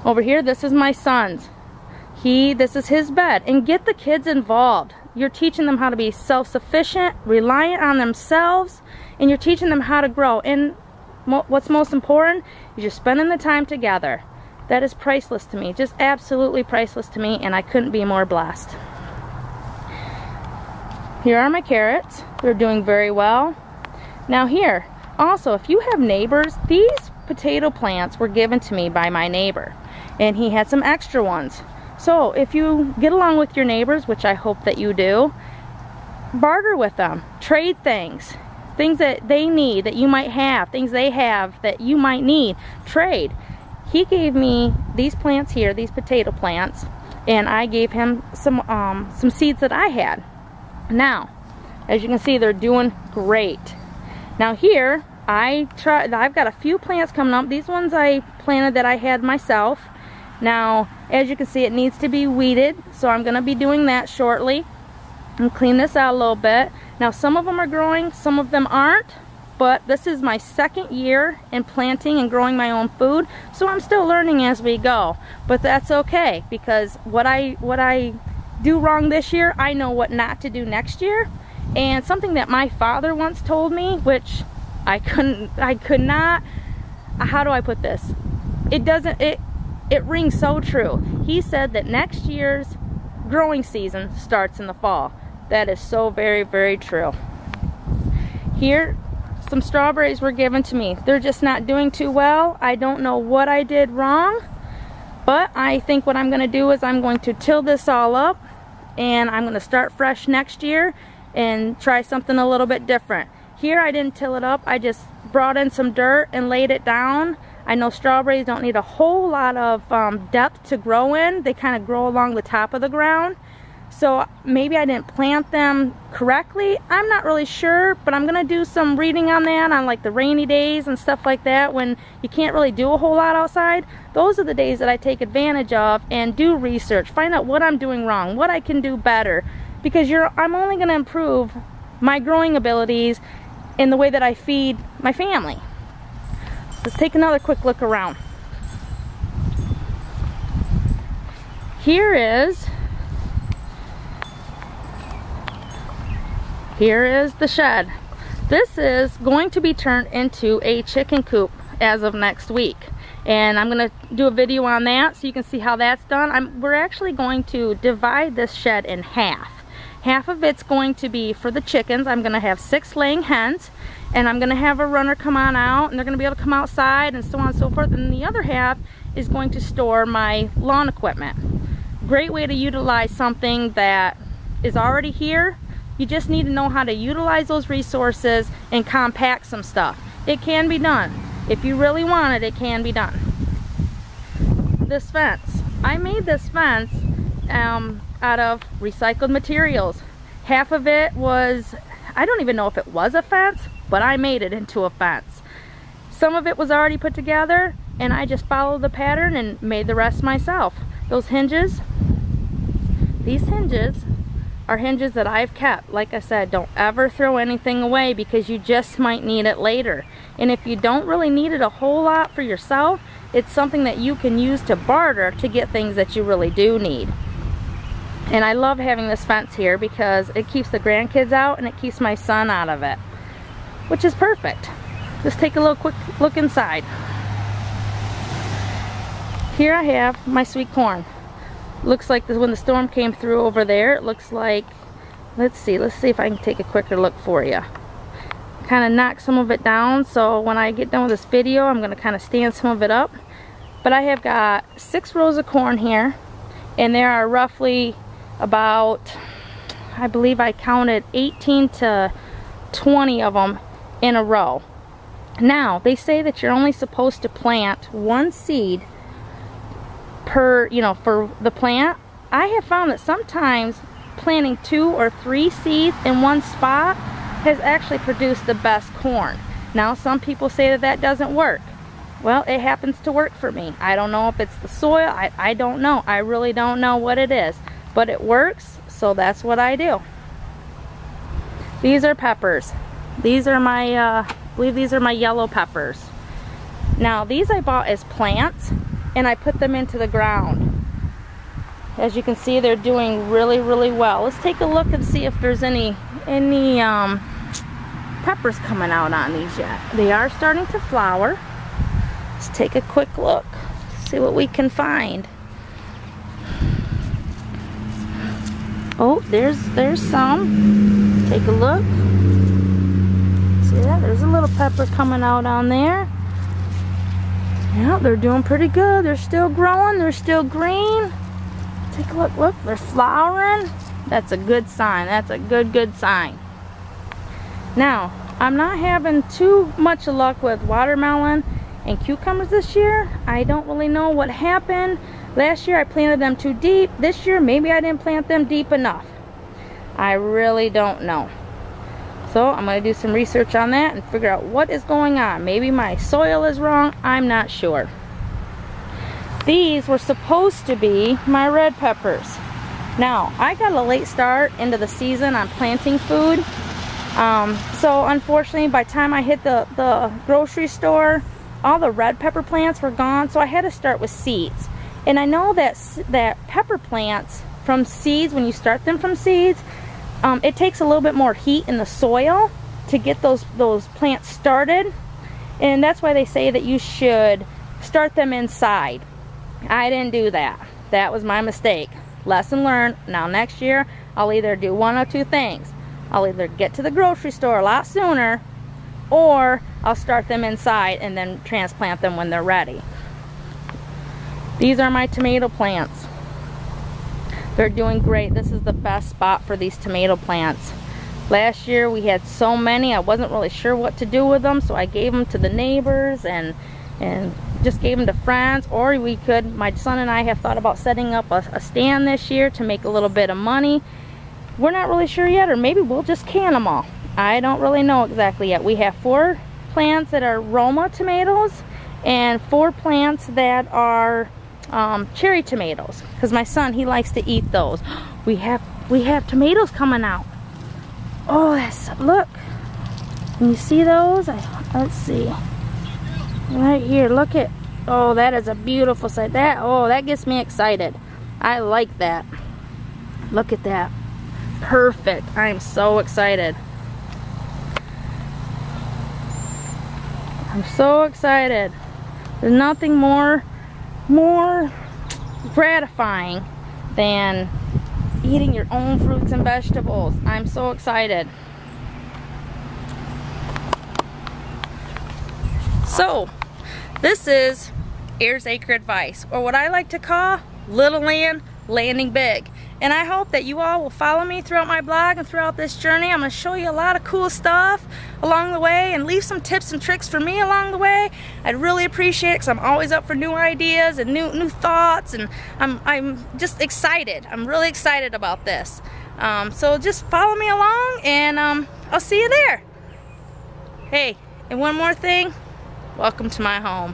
Over here, this is my son's. This is his bed. And get the kids involved. You're teaching them how to be self-sufficient, reliant on themselves, and you're teaching them how to grow. And what's most important is you're spending the time together. That is priceless to me, just absolutely priceless to me, and I couldn't be more blessed. Here are my carrots. They're doing very well. Now here, also, if you have neighbors, these potato plants were given to me by my neighbor, and he had some extra ones. So if you get along with your neighbors, which I hope that you do, barter with them, trade things that they need that you might have, things they have that you might need, trade. He gave me these plants here, these potato plants, and I gave him some seeds that I had. Now, as you can see, they're doing great. Now here, I've got a few plants coming up. These ones I planted that I had myself. Now, as you can see, it needs to be weeded, so I'm going to be doing that shortly and clean this out a little bit. Now, some of them are growing, some of them aren't, but this is my second year in planting and growing my own food, so I'm still learning as we go. But that's okay, because what I do wrong this year, I know what not to do next year. And something that my father once told me, which I could not, how do I put this? It rings so true. He said that next year's growing season starts in the fall. That is so very, very true. Here, some strawberries were given to me. They're just not doing too well. I don't know what I did wrong, but I think what I'm going to do is I'm going to till this all up, and I'm going to start fresh next year and try something a little bit different. Here I didn't till it up. I just brought in some dirt and laid it down. I know strawberries don't need a whole lot of depth to grow in. They kind of grow along the top of the ground. So maybe I didn't plant them correctly. I'm not really sure, but I'm going to do some reading on that, on like the rainy days and stuff like that when you can't really do a whole lot outside. Those are the days that I take advantage of and do research, find out what I'm doing wrong, what I can do better, because I'm only going to improve my growing abilities in the way that I feed my family. Let's take another quick look around. Here is the shed. This is going to be turned into a chicken coop as of next week, and I'm going to do a video on that so you can see how that's done. We're actually going to divide this shed in half. Half of it's going to be for the chickens. I'm going to have 6 laying hens, and I'm going to have a runner come on out, and they're going to be able to come outside and so on and so forth. And the other half is going to store my lawn equipment. Great way to utilize something that is already here. You just need to know how to utilize those resources and compact some stuff. It can be done. If you really want it, it can be done. This fence. I made this fence out of recycled materials. Half of it was, I don't even know if it was a fence, but I made it into a fence. Some of it was already put together, and I just followed the pattern and made the rest myself. Those hinges, these hinges are hinges that I've kept. Like I said, don't ever throw anything away, because you just might need it later. And if you don't really need it a whole lot for yourself, it's something that you can use to barter to get things that you really do need. And I love having this fence here because it keeps the grandkids out and it keeps my son out of it, which is perfect. Let's take a little quick look inside. Here I have my sweet corn. Looks like when the storm came through over there, it looks like, let's see if I can take a quicker look for you. Kind of knock some of it down, so when I get done with this video, I'm going to kind of stand some of it up. But I have got 6 rows of corn here, and there are roughly about, I believe I counted 18 to 20 of them in a row. Now, they say that you're only supposed to plant 1 seed per, for the plant. I have found that sometimes planting 2 or 3 seeds in one spot has actually produced the best corn. Now, some people say that that doesn't work. Well, it happens to work for me. I don't know if it's the soil. I don't know. I really don't know what it is. But it works, so that's what I do. These are peppers. These are my, I believe these are my yellow peppers. Now, these I bought as plants, and I put them into the ground. As you can see, they're doing really, really well. Let's take a look and see if there's any peppers coming out on these yet. They are starting to flower. Let's take a quick look, see what we can find. Oh, there's some. Take a look. See that? There's a little pepper coming out on there. Yeah, they're doing pretty good. They're still growing. They're still green. Take a look. Look, they're flowering. That's a good sign. That's a good sign. Now, I'm not having too much luck with watermelon and cucumbers this year. I don't really know what happened. Last year I planted them too deep. This year maybe I didn't plant them deep enough. I really don't know. So I'm going to do some research on that and figure out what is going on. Maybe my soil is wrong. I'm not sure. These were supposed to be my red peppers. Now, I got a late start into the season on planting food. So unfortunately, by the time I hit the grocery store, all the red pepper plants were gone. So I had to start with seeds. And I know that pepper plants from seeds, when you start them from seeds, it takes a little bit more heat in the soil to get those plants started. And that's why they say that you should start them inside. I didn't do that. That was my mistake. Lesson learned. Now next year, I'll either do one or two things. I'll either get to the grocery store a lot sooner, or I'll start them inside and then transplant them when they're ready. These are my tomato plants. They're doing great. This is the best spot for these tomato plants. Last year we had so many, I wasn't really sure what to do with them, so I gave them to the neighbors and just gave them to friends, or we could, my son and I have thought about setting up a stand this year to make a little bit of money. We're not really sure yet, or maybe we'll just can them all. I don't really know exactly yet. We have 4 plants that are Roma tomatoes and 4 plants that are cherry tomatoes, because my son, he likes to eat those. We have tomatoes coming out. Oh, look, can you see those? Let's see, right here, look at, oh, that is a beautiful sight. That gets me excited. I like that. Look at that. Perfect. I am so excited. I'm so excited. There's nothing more gratifying than eating your own fruits and vegetables. I'm so excited. So, this is Heirs Acre Advice, or what I like to call Little Land Landing Big. And I hope that you all will follow me throughout my blog and throughout this journey. I'm going to show you a lot of cool stuff along the way and leave some tips and tricks for me along the way. I'd really appreciate it, because I'm always up for new ideas and new thoughts, and I'm just excited. I'm really excited about this. So just follow me along, and I'll see you there. Hey, and one more thing, welcome to my home.